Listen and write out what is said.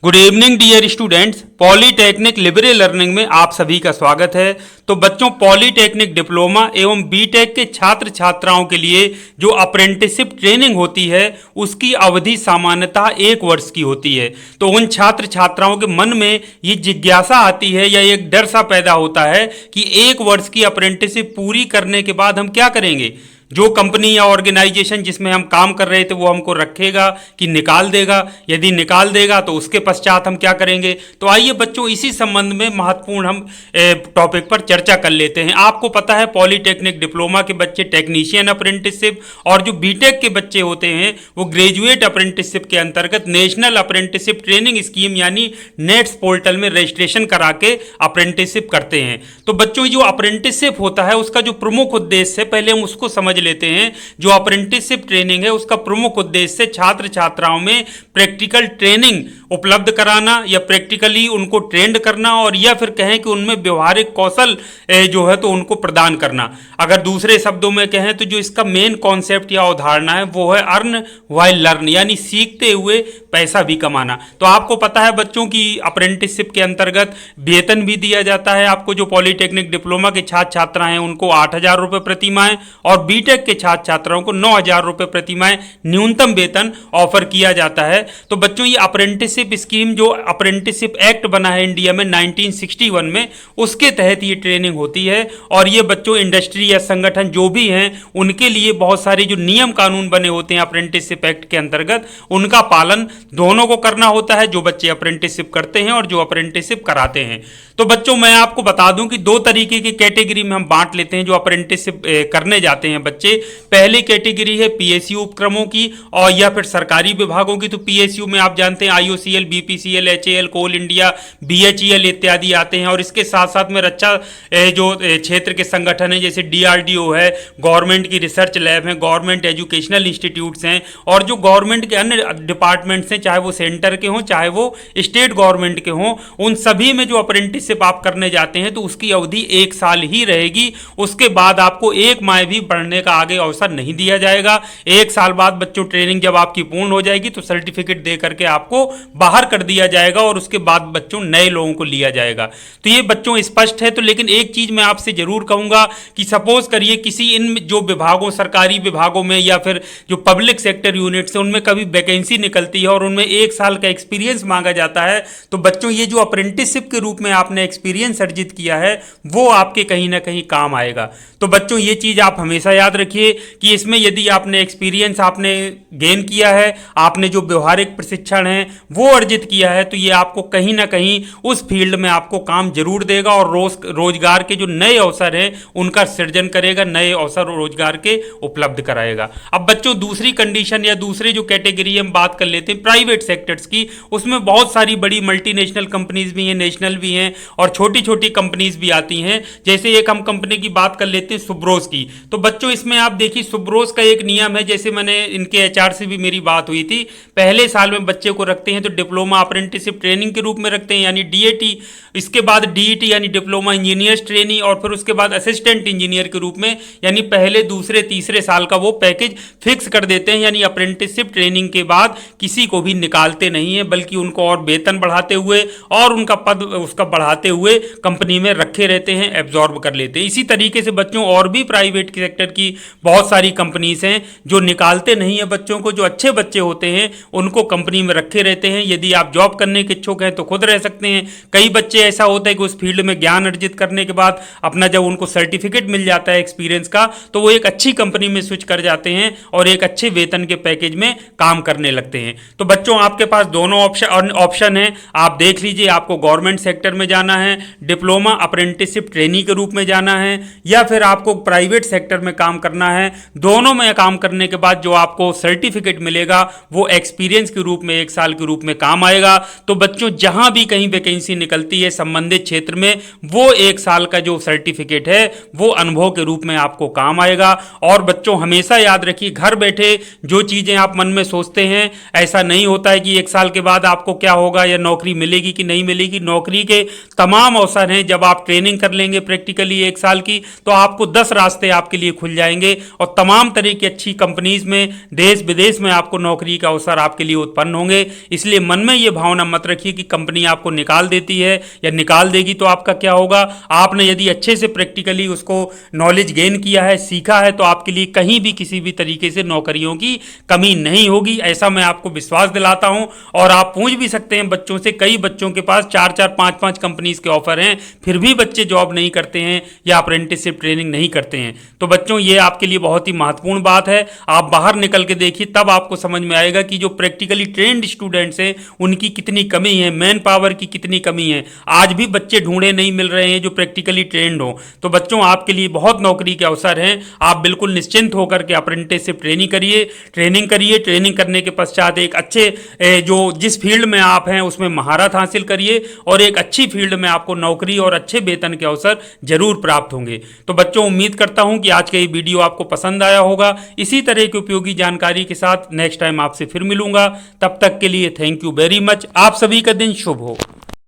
Good evening dear students. Polytechnic libre learning में आप सभी का स्वागत है। तो बच्चों, पॉलीटेक्निक डिप्लोमा एवं बीटेक के छात्र छात्राओं के लिए जो अप्रेंटिसशिप ट्रेनिंग होती है उसकी अवधि सामान्यतः 1 वर्ष की होती है। तो उन छात्र छात्राओं के मन में ये जिज्ञासा आती है या एक डर सा पैदा होता है कि 1 वर्ष की अप्रेंटिसशिप पूरी करने के बाद हम क्या करेंगे। जो कंपनी या ऑर्गेनाइजेशन जिसमें हम काम कर रहे थे वो हमको रखेगा कि निकाल देगा। यदि निकाल देगा तो उसके पश्चात हम क्या करेंगे। तो आइए बच्चों, इसी संबंध में महत्वपूर्ण हम टॉपिक पर चर्चा कर लेते हैं। आपको पता है पॉलीटेक्निक डिप्लोमा के बच्चे टेक्नीशियन अप्रेंटिसशिप और जो बीटेक के बच्चे होते हैं वो ग्रेजुएट अप्रेंटिसशिप के अंतर्गत नेशनल अप्रेंटिसशिप ट्रेनिंग स्कीम यानी नेट्स पोर्टल में रजिस्ट्रेशन करा के अप्रेंटिसशिप करते हैं। तो बच्चों, जो अप्रेंटिसशिप होता है उसका जो प्रमुख उद्देश्य है पहले हम उसको समझ लेते हैं। जो अप्रेंटिसशिप ट्रेनिंग है उसका प्रमुख उद्देश्य छात्र छात्राओं में प्रैक्टिकल ट्रेनिंग उपलब्ध कराना या प्रैक्टिकली उनको ट्रेंड करना और या फिर कहें कि उनमें व्यवहारिक कौशल जो है तो उनको प्रदान करना। अगर दूसरे शब्दों में कहें तो जो इसका मेन कॉन्सेप्ट या अवधारणा है वो है अर्न व्हाइल लर्न, यानी सीखते हुए पैसा भी कमाना। तो आपको पता है बच्चों की अप्रेंटिसशिप के अंतर्गत वेतन भी दिया जाता है। आपको जो पॉलीटेक्निक डिप्लोमा के छात्र छात्रा हैं उनको 8,000 रुपये प्रति माह और बीटेक के छात्र छात्राओं को 9,000 रुपये प्रति माह न्यूनतम वेतन ऑफर किया जाता है। तो बच्चों, ये अप्रेंटिसशिप स्कीम जो अप्रेंटिसशिप एक्ट बना है इंडिया में 1961 में, उसके तहत ये ट्रेनिंग होती है। और ये बच्चों इंडस्ट्री या संगठन जो भी हैं उनके लिए बहुत सारे जो नियम कानून बने होते हैं अप्रेंटिसशिप एक्ट के अंतर्गत, उनका पालन दोनों को करना होता है, जो बच्चे अप्रेंटिसशिप करते हैं और जो अप्रेंटिसशिप कराते हैं। तो बच्चों, मैं आपको बता दूं कि 2 तरीके की कैटेगरी में हम बांट लेते हैं जो अप्रेंटिसशिप करने जाते हैं बच्चे। पहली कैटेगरी है पीएसयू उपक्रमों की और या फिर सरकारी विभागों की। तो पीएसयू में आप जानते हैं आईओसीएल, बीपीसीएल, एचएएल, कोल इंडिया, बीएचईएल इत्यादि आते हैं। और इसके साथ साथ में रक्षा जो क्षेत्र के संगठन है जैसे डीआरडीओ है, गवर्नमेंट की रिसर्च लैब है, गवर्नमेंट एजुकेशनल इंस्टीट्यूट्स हैं और जो गवर्नमेंट के अन्य डिपार्टमेंट्स हैं, चाहे वो सेंटर के हों चाहे वो स्टेट गवर्नमेंट के हों, उन सभी में जो अप्रेंटिसशिप आप करने जाते हैं तो उसकी अवधि 1 साल ही रहेगी। उसके बाद आपको 1 माह भी बढ़ने का आगे अवसर नहीं दिया जाएगा। 1 साल बाद बच्चों ट्रेनिंग जब आपकी पूर्ण हो जाएगी तो सर्टिफिकेट दे करके आपको बाहर कर दिया जाएगा और उसके बाद बच्चों नए लोगों को लिया जाएगा। तो ये बच्चों स्पष्ट है। तो लेकिन एक चीज मैं आपसे जरूर कहूंगा कि सपोज करिए किसी इन जो विभागों, सरकारी विभागों में या फिर जो पब्लिक सेक्टर यूनिट्स है उनमें कभी वैकेंसी निकलती है और उनमें 1 साल का एक्सपीरियंस मांगा जाता है। तो बच्चों, ये जो अप्रेंटिसशिप के रूप में आपने एक्सपीरियंस अर्जित किया है वो आपके कहीं ना कहीं काम आएगा। तो बच्चों, ये चीज आप हमेशा याद रखिए कि इसमें यदि आपने एक्सपीरियंस आपने गेन किया है, आपने जो व्यवहारिक प्रशिक्षण है वो अर्जित किया है, तो ये आपको कहीं ना कहीं उस फील्ड में आपको काम जरूर देगा और रोजगार के जो नए अवसर हैं उनका सृजन करेगा, नए अवसर रोजगार के उपलब्ध कराएगा। अब बच्चों, दूसरी कंडीशन या दूसरी जो कैटेगरी हम बात कर लेते हैं प्राइवेट सेक्टर्स की, उसमें बहुत सारी बड़ी मल्टीनेशनल कंपनीज भी हैं, नेशनल भी हैं और छोटी छोटी कंपनीज भी आती हैं। जैसे एक हम कंपनी की बात कर लेते हैं सुब्रोस की। तो बच्चों, इसमें आप देखिए सुब्रोस का एक नियम है, जैसे मैंने इनके एचआर से भी मेरी बात हुई थी, पहले साल में बच्चे को रखते हैं तो डिप्लोमा अप्रेंटिसशिप ट्रेनिंग के रूप में रखते हैं यानी डीएटी, इसके बाद डीईटी यानी डिप्लोमा इंजीनियर्स ट्रेनी और फिर उसके बाद असिस्टेंट इंजीनियर के रूप में, यानी पहले दूसरे तीसरे साल का वो पैकेज फिक्स कर देते हैं। यानी अप्रेंटिसशिप ट्रेनिंग के बाद किसी को भी निकालते नहीं है बल्कि उनको और वेतन बढ़ाते हुए और उनका पद उसका बढ़ाते हुए कंपनी में रखे रहते हैं, एब्जॉर्ब कर लेते हैं। इसी तरीके से बच्चों और भी प्राइवेट सेक्टर की बहुत सारी कंपनीज हैं जो निकालते नहीं है बच्चों को, जो अच्छे बच्चे होते हैं उनको कंपनी में रखे रहते हैं। यदि आप जॉब करने के इच्छुक हैं तो खुद रह सकते हैं। कई बच्चे ऐसा होता है कि उस फील्ड में ज्ञान अर्जित करने के बाद अपना जब उनको सर्टिफिकेट मिल जाता है एक्सपीरियंस का तो वो एक अच्छी कंपनी में स्विच कर जाते हैं और एक अच्छे वेतन के पैकेज में काम करने लगते हैं। तो बच्चों, आपके पास दोनों ऑप्शन है। आप देख लीजिए, आपको गवर्नमेंट सेक्टर में जाना है, डिप्लोमा अप्रेंटिसशिप ट्रेनी के रूप में जाना है, या फिर आपको प्राइवेट सेक्टर में काम करना है। दोनों में काम करने के बाद जो आपको सर्टिफिकेट मिलेगा वो एक्सपीरियंस के रूप में 1 साल के रूप में काम आएगा। तो बच्चों, जहां भी कहीं वैकेंसी निकलती है संबंधित क्षेत्र में, वो 1 साल का जो सर्टिफिकेट है वो अनुभव के रूप में आपको काम आएगा। और बच्चों, हमेशा याद रखिए, घर बैठे जो चीजें आप मन में सोचते हैं ऐसा नहीं होता है कि 1 साल के बाद आपको क्या होगा या नौकरी मिलेगी कि नहीं मिलेगी। नौकरी के तमाम अवसर हैं। जब आप ट्रेनिंग कर लेंगे प्रैक्टिकली 1 साल की तो आपको 10 रास्ते आपके लिए खुल जाएंगे और तमाम तरह की अच्छी कंपनीज में देश विदेश में आपको नौकरी का अवसर आपके लिए उत्पन्न होंगे। इसलिए मन में ये भावना मत रखिए कि कंपनी आपको निकाल देती है या निकाल देगी तो आपका क्या होगा। आपने यदि अच्छे से प्रैक्टिकली उसको नॉलेज गेन किया है, सीखा है, तो आपके लिए कहीं भी किसी भी तरीके से नौकरियों की कमी नहीं होगी, ऐसा मैं आपको विश्वास दिलाता हूं। और आप पूछ भी सकते हैं बच्चों से, कई बच्चों के पास 4-4, 5-5 कंपनीज के ऑफर हैं, फिर भी बच्चे जॉब नहीं करते हैं या अप्रेंटिसशिप ट्रेनिंग नहीं करते हैं। तो बच्चों ये आपके लिए बहुत ही महत्वपूर्ण बात है। आप बाहर निकल के देखिए, तब आपको समझ में आएगा कि जो प्रैक्टिकली ट्रेंड स्टूडेंट्स हैं उनकी कितनी कमी है, मैन पावर की कितनी कमी है। आज भी बच्चे ढूंढे नहीं मिल रहे हैं जो प्रैक्टिकली ट्रेंड हो। तो बच्चों आपके लिए बहुत नौकरी के अवसर हैं, आप बिल्कुल निश्चिंत होकर के अप्रेंटिसशिप ट्रेनिंग करिए। ट्रेनिंग करने के पश्चात एक अच्छे जो जिस फील्ड में आप हैं उसमें महारत हासिल करिए और एक अच्छी फील्ड में आपको नौकरी और अच्छे वेतन के अवसर जरूर प्राप्त होंगे। तो बच्चों उम्मीद करता हूं कि आज का ये वीडियो आपको पसंद आया होगा। इसी तरह की उपयोगी जानकारी के साथ नेक्स्ट टाइम आपसे फिर मिलूंगा। तब तक के लिए थैंक यू वेरी मच। आप सभी का दिन शुभ हो।